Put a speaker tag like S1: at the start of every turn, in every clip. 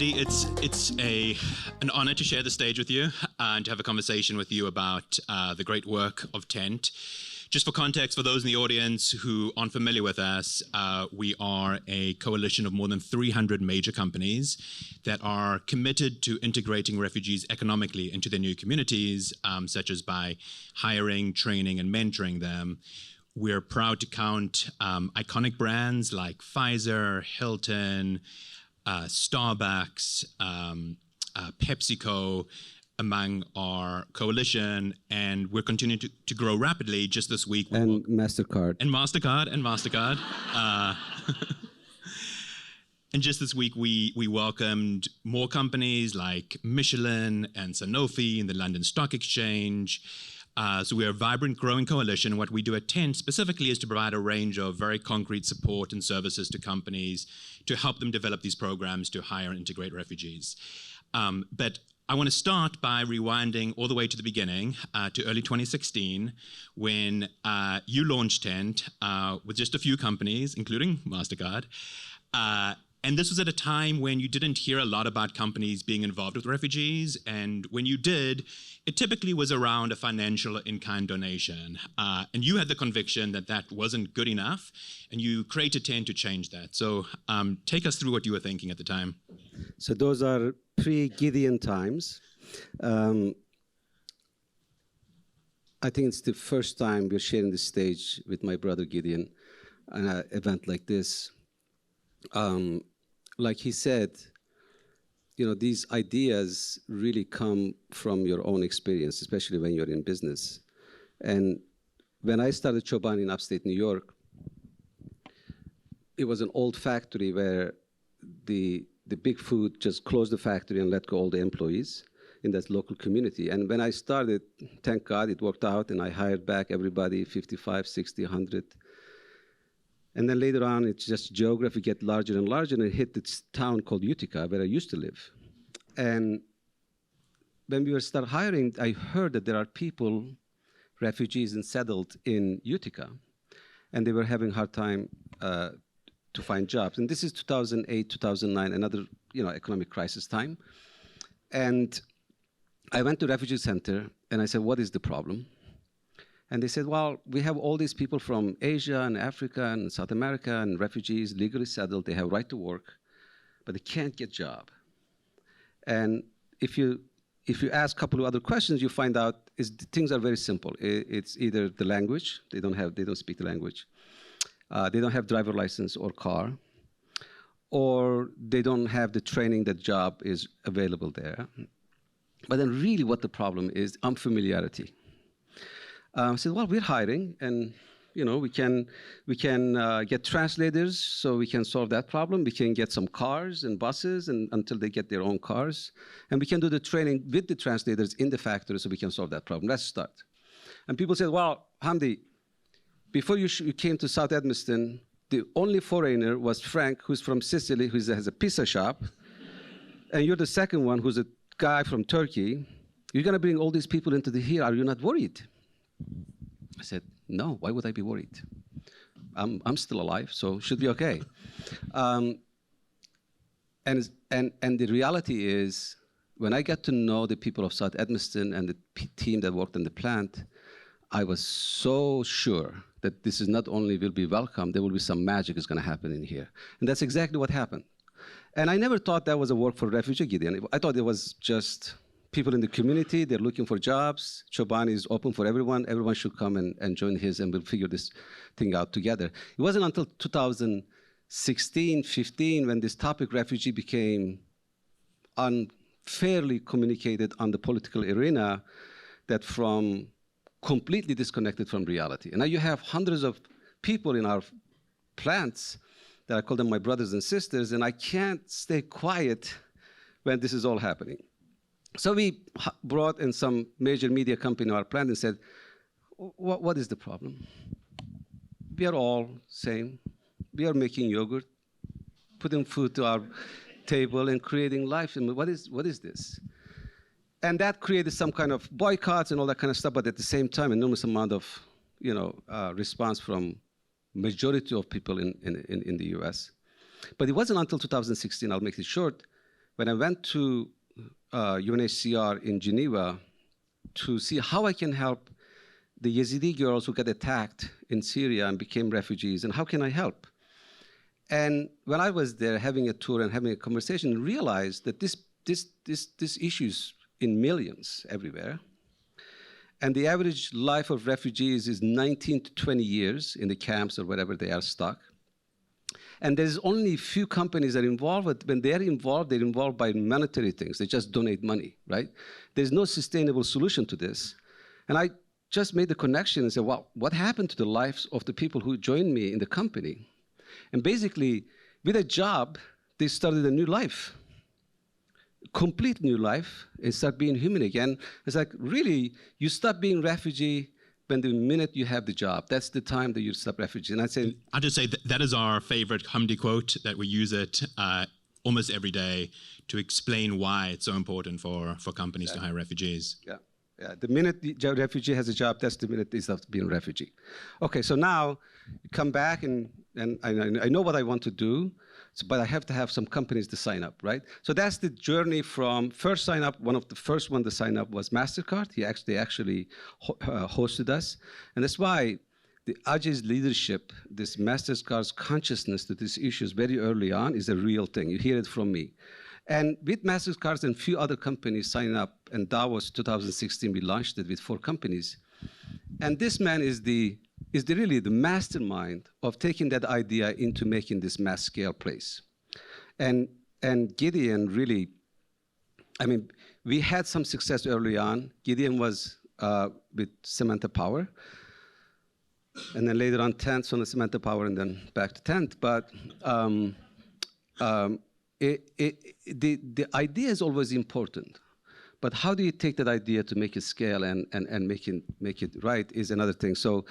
S1: Hamdi, it's an honor to share the stage with you and to have a conversation with you about the great work of Tent. Just for context, for those in the audience who aren't familiar with us, we are a coalition of more than 300 major companies that are committed to integrating refugees economically into their new communities, such as by hiring, training, and mentoring them. We're proud to count iconic brands like Pfizer, Hilton, Starbucks, PepsiCo among our coalition, and we're continuing to grow rapidly. Just this week,
S2: and MasterCard.
S1: And just this week, we welcomed more companies like Michelin and Sanofi in the London Stock Exchange. So we're a vibrant, growing coalition. What we do at Tent specifically is to provide a range of very concrete support and services to companies to help them develop these programs to hire and integrate refugees. But I want to start by rewinding all the way to the beginning, to early 2016, when you launched Tent with just a few companies, including MasterCard. And this was at a time when you didn't hear a lot about companies being involved with refugees. And when you did, it typically was around a financial in-kind donation. And you had the conviction that that wasn't good enough, and you created Tent to change that. So take us through what you were thinking at the time.
S2: So those are pre-Gideon times. I think it's the first time we're sharing the stage with my brother Gideon on an event like this. Like he said, you know, these ideas really come from your own experience, especially when you're in business. And when I started Chobani in upstate New York, it was an old factory where the big food just closed the factory and let go all the employees in that local community. And when I started, thank God, it worked out, and I hired back everybody, 55, 60, 100. And then later on, it's just geography get larger and larger, and it hit this town called Utica, where I used to live. And when we were start hiring, I heard that there are people, refugees and settled in Utica, and they were having a hard time to find jobs. And this is 2008, 2009, another economic crisis time. And I went to refugee center, and I said, what is the problem? And they said, well, we have all these people from Asia and Africa and South America and refugees legally settled. They have right to work, but they can't get a job. And if you ask a couple of other questions, you find out things are very simple. It's either the language, they don't speak the language. They don't have driver license or car, or they don't have the training that job is available there. But then really what the problem is, unfamiliarity. I said, well, we're hiring, and we can get translators so we can solve that problem. We can get some cars and buses until they get their own cars. And we can do the training with the translators in the factory so we can solve that problem. Let's start. And people said, well, Hamdi, before you came to South Edmiston, the only foreigner was Frank, who's from Sicily, who has a pizza shop. And you're the second one, who's a guy from Turkey. You're going to bring all these people into here. Are you not worried? I said, no, why would I be worried? I'm still alive, so should be okay. And the reality is, when I got to know the people of South Edmiston and the team that worked in the plant, I was so sure that this is not only will be welcome, there will be some magic is going to happen in here. And that's exactly what happened. And I never thought that was a work for refugee Gideon. I thought it was just people in the community, they're looking for jobs. Chobani is open for everyone. Everyone should come and join his, and we'll figure this thing out together. It wasn't until 2016, 15, when this topic refugee became unfairly communicated on the political arena, that from completely disconnected from reality. And now you have hundreds of people in our plants that I call them my brothers and sisters, and I can't stay quiet when this is all happening. So we brought in some major media company to our plant and said, what is the problem? We are all same. We are making yogurt, putting food to our table and creating life. And what is this? And that created some kind of boycotts and all that kind of stuff, but at the same time, enormous amount of response from majority of people in the US. But it wasn't until 2016, I'll make it short, when I went to UNHCR in Geneva to see how I can help the Yazidi girls who got attacked in Syria and became refugees, and how can I help? And when I was there having a tour and having a conversation, realized that this issues in millions everywhere. And the average life of refugees is 19 to 20 years in the camps or wherever they are stuck. And there's only a few companies that are involved. When they're involved by monetary things. They just donate money, right? There's no sustainable solution to this. And I just made the connection and said, well, what happened to the lives of the people who joined me in the company? And basically, with a job, they started a new life. Complete new life, and start being human again. It's like, really, you stop being refugee when the minute you have the job. That's the time that you stop refugee. And
S1: I'll just say that is our favorite Hamdi quote, that we use it almost every day to explain why it's so important for companies to hire refugees.
S2: Yeah. Yeah, the minute the refugee has a job, that's the minute they stop being refugee. Okay, so now you come back, and I know what I want to do, but I have to have some companies to sign up, right? So that's the journey from first sign up. One of the first one to sign up was MasterCard. They actually hosted us. And that's why the Ajay's leadership, this MasterCard's consciousness to these issues very early on is a real thing. You hear it from me. And with MasterCard and a few other companies signing up, and that was 2016, we launched it with 4 companies. And this man is really the mastermind of taking that idea into making this mass scale place. And Gideon really, I mean, we had some success early on. Gideon was with Samantha Power, and then later on 10th on the Samantha Power, and then back to 10th. But the idea is always important, but how do you take that idea to make it scale and make it right is another thing. So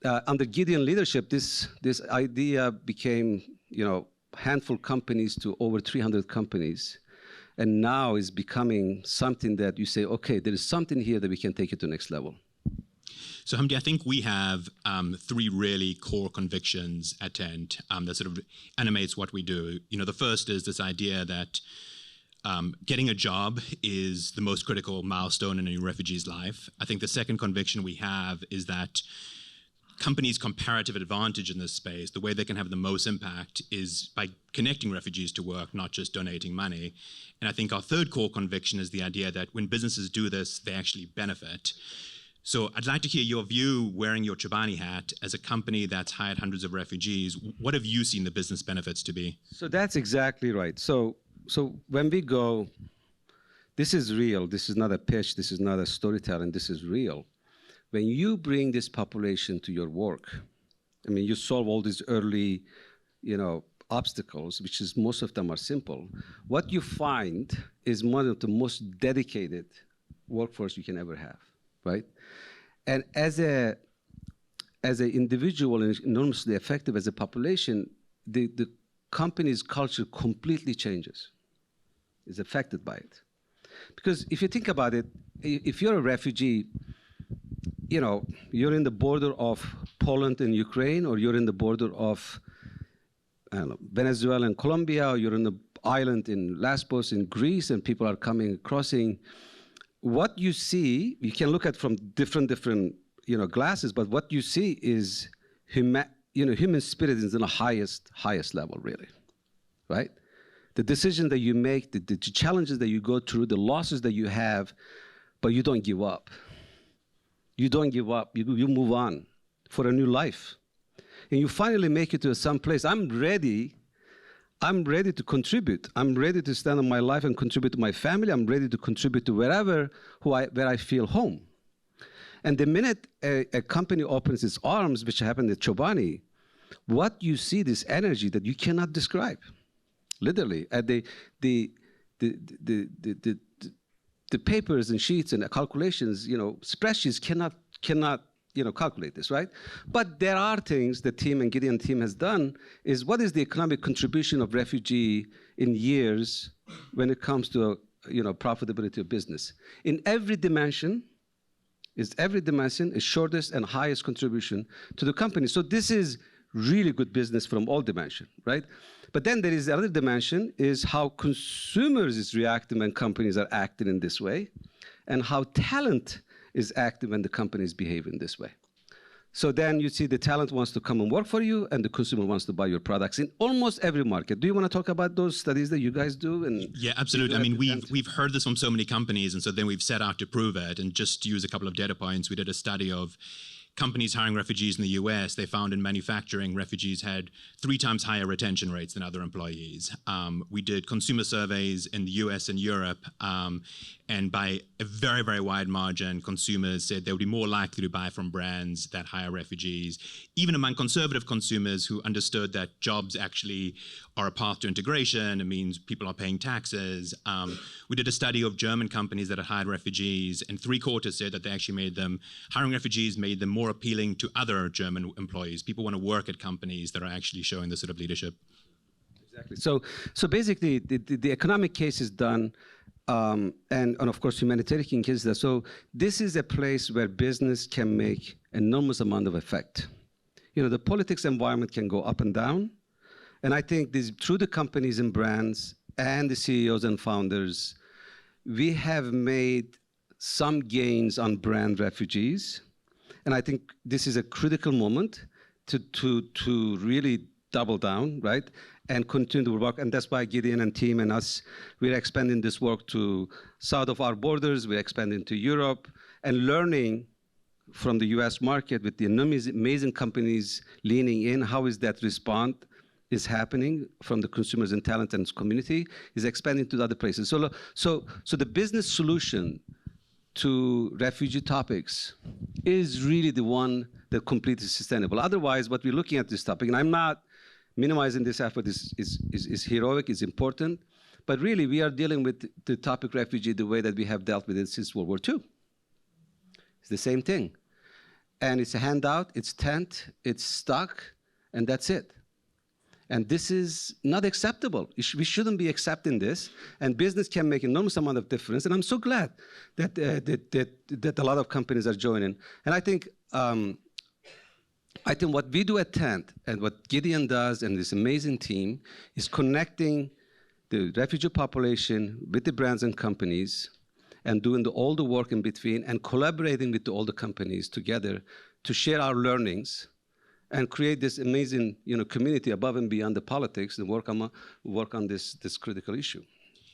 S2: under Gideon leadership, this idea became, handful companies to over 300 companies, and now is becoming something that you say, okay, there is something here that we can take it to the next level.
S1: So Hamdi, I think we have 3 really core convictions at Tent that sort of animates what we do. The first is this idea that getting a job is the most critical milestone in a refugee's life. I think the second conviction we have is that companies' comparative advantage in this space, the way they can have the most impact, is by connecting refugees to work, not just donating money. And I think our third core conviction is the idea that when businesses do this, they actually benefit. So I'd like to hear your view, wearing your Chobani hat, as a company that's hired hundreds of refugees. What have you seen the business benefits to be?
S2: So that's exactly right. So when we go, this is real. This is not a pitch. This is not a storytelling. This is real. When you bring this population to your work, I mean, you solve all these early, obstacles, which is most of them are simple. What you find is one of the most dedicated workforce you can ever have, right? And as an individual and enormously effective as a population, the company's culture completely changes, is affected by it. Because if you think about it, if you're a refugee, you're in the border of Poland and Ukraine, or you're in the border of, Venezuela and Colombia, or you're in the island in Lesbos in Greece, and people are crossing. What you see, you can look at from different glasses, but what you see is human spirit is in the highest level, really, right? The decision that you make, the challenges that you go through, the losses that you have, but you don't give up. You don't give up. You move on for a new life, and you finally make it to some place. I'm ready to contribute. I'm ready to stand on my life and contribute to my family. I'm ready to contribute to where I feel home. And the minute a company opens its arms, which happened at Chobani, what you see, this energy that you cannot describe, literally. The papers and sheets and calculations, spreadsheets cannot calculate this, right? But there are things the team and Gideon team has done is what is the economic contribution of refugee in years when it comes to profitability of business. In every dimension is shortest and highest contribution to the company. So this is really good business from all dimension, right? But then there is the other dimension, is how consumers is reacting when companies are acting in this way, and how talent is acting when the companies behave in this way. So then you see the talent wants to come and work for you, and the consumer wants to buy your products in almost every market. Do you want to talk about those studies that you guys do? And
S1: yeah, absolutely. I mean, we've heard this from so many companies, and so then we've set out to prove it. And just to use a couple of data points, we did a study of companies hiring refugees in the US. They found in manufacturing, refugees had 3 times higher retention rates than other employees. We did consumer surveys in the US and Europe, and by a very, very wide margin, consumers said they would be more likely to buy from brands that hire refugees, even among conservative consumers who understood that jobs actually are a path to integration. It means people are paying taxes. We did a study of German companies that had hired refugees, and 3/4 said that they actually hiring refugees made them more appealing to other German employees. People want to work at companies that are actually showing this sort of leadership.
S2: Exactly. So basically, the economic case is done, and of course, humanitarian case is done. So this is a place where business can make enormous amount of effect. You know, the politics environment can go up and down, and I think this, through the companies and brands and the CEOs and founders, we have made some gains on brand refugees. And I think this is a critical moment to really double down, right? And continue to work. And that's why Gideon and team and us, we're expanding this work to south of our borders, we're expanding to Europe, and learning from the US market with the amazing companies leaning in, how is that response is happening from the consumers and talent and community, is expanding to other places. So the business solution to refugee topics is really the one that completely sustainable. Otherwise, what we're looking at this topic, and I'm not minimizing this effort, is heroic, is important, but really we are dealing with the topic refugee the way that we have dealt with it since World War II. It's the same thing. And it's a handout, it's tent, it's stuck, and that's it. And this is not acceptable. We shouldn't be accepting this. And business can make an enormous amount of difference. And I'm so glad that a lot of companies are joining. And I think what we do at Tent and what Gideon does and this amazing team is connecting the refugee population with the brands and companies and doing all the work in between and collaborating with all the companies together to share our learnings and create this amazing, community above and beyond the politics and work on this critical issue.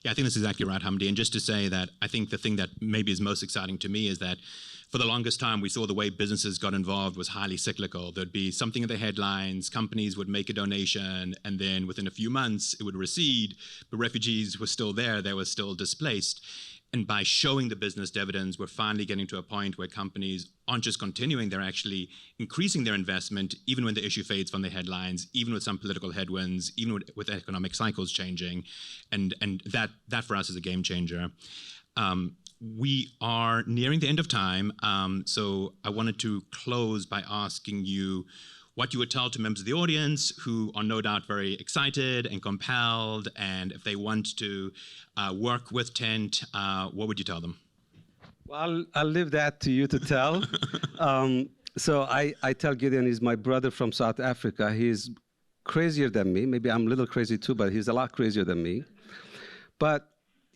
S1: Yeah, I think that's exactly right, Hamdi. And just to say that I think the thing that maybe is most exciting to me is that for the longest time, we saw the way businesses got involved was highly cyclical. There'd be something in the headlines, companies would make a donation, and then within a few months, it would recede, but refugees were still there, they were still displaced. And by showing the business dividends, we're finally getting to a point where companies aren't just continuing, they're actually increasing their investment, even when the issue fades from the headlines, even with some political headwinds, even with economic cycles changing. And that for us is a game changer. We are nearing the end of time, so I wanted to close by asking you what you would tell to members of the audience who are no doubt very excited and compelled, and if they want to work with Tent, what would you tell them?
S2: Well, I'll leave that to you to tell. So I tell Gideon he's my brother from South Africa. He's crazier than me. Maybe I'm a little crazy too, but he's a lot crazier than me. But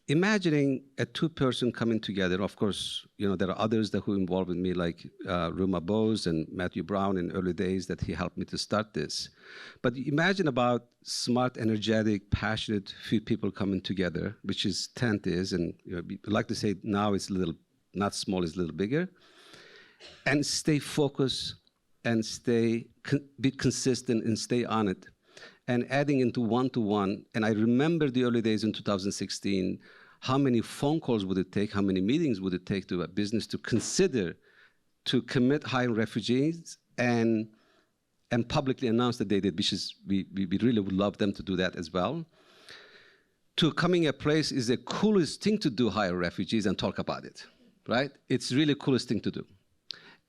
S2: imagining a two-person coming together, of course, there are others who involved with me, like Ruma Bose and Matthew Brown in early days that he helped me to start this. But imagine about smart, energetic, passionate few people coming together, which is Tent is, and we like to say now it's a little, not small, it's a little bigger, and stay focused and be consistent and stay on it. And adding into one-to-one, and I remember the early days in 2016, how many phone calls would it take, how many meetings would it take to a business to consider to commit hiring refugees and publicly announce that they did, which is, we really would love them to do that as well. To coming a place is the coolest thing to do, hire refugees and talk about it, right? It's really the coolest thing to do.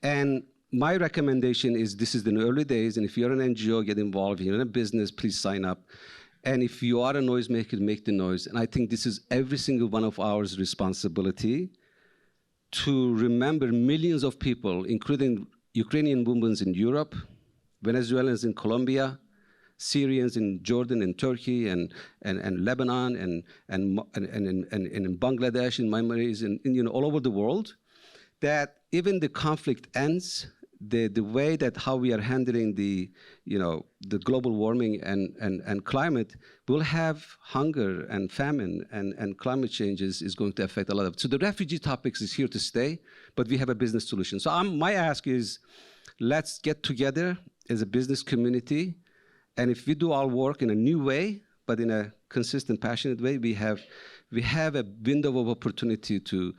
S2: And my recommendation is this is in the early days, and if you're an NGO, get involved. If you're in a business, please sign up. And if you are a noisemaker, make the noise. And I think this is every single one of our responsibility to remember millions of people, including Ukrainian women in Europe, Venezuelans in Colombia, Syrians in Jordan and Turkey and Lebanon and in Bangladesh, in Myanmar, in all over the world, that even the conflict ends, the way that how we are handling the global warming and climate will have hunger and famine and climate changes is going to affect a lot of. So the refugee topics is here to stay, but we have a business solution. So my ask is, let's get together as a business community. And if we do our work in a new way, but in a consistent, passionate way, we have a window of opportunity to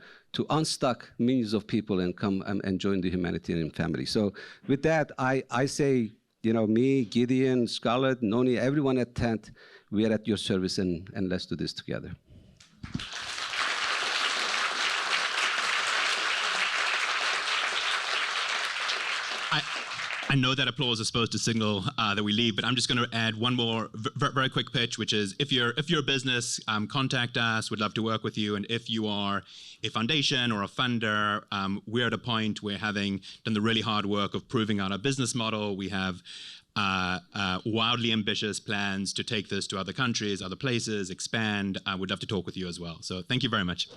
S2: unstuck millions of people and come and join the humanitarian family. So with that, I say, me, Gideon, Scarlett, Noni, everyone at Tent, we are at your service, and let's do this together.
S1: I know that applause is supposed to signal that we leave, but I'm just going to add one more very quick pitch, which is if you're a business, contact us. We'd love to work with you. And if you are a foundation or a funder, we're at a point where, having done the really hard work of proving out our business model, we have wildly ambitious plans to take this to other countries, other places, expand. We'd love to talk with you as well. So thank you very much.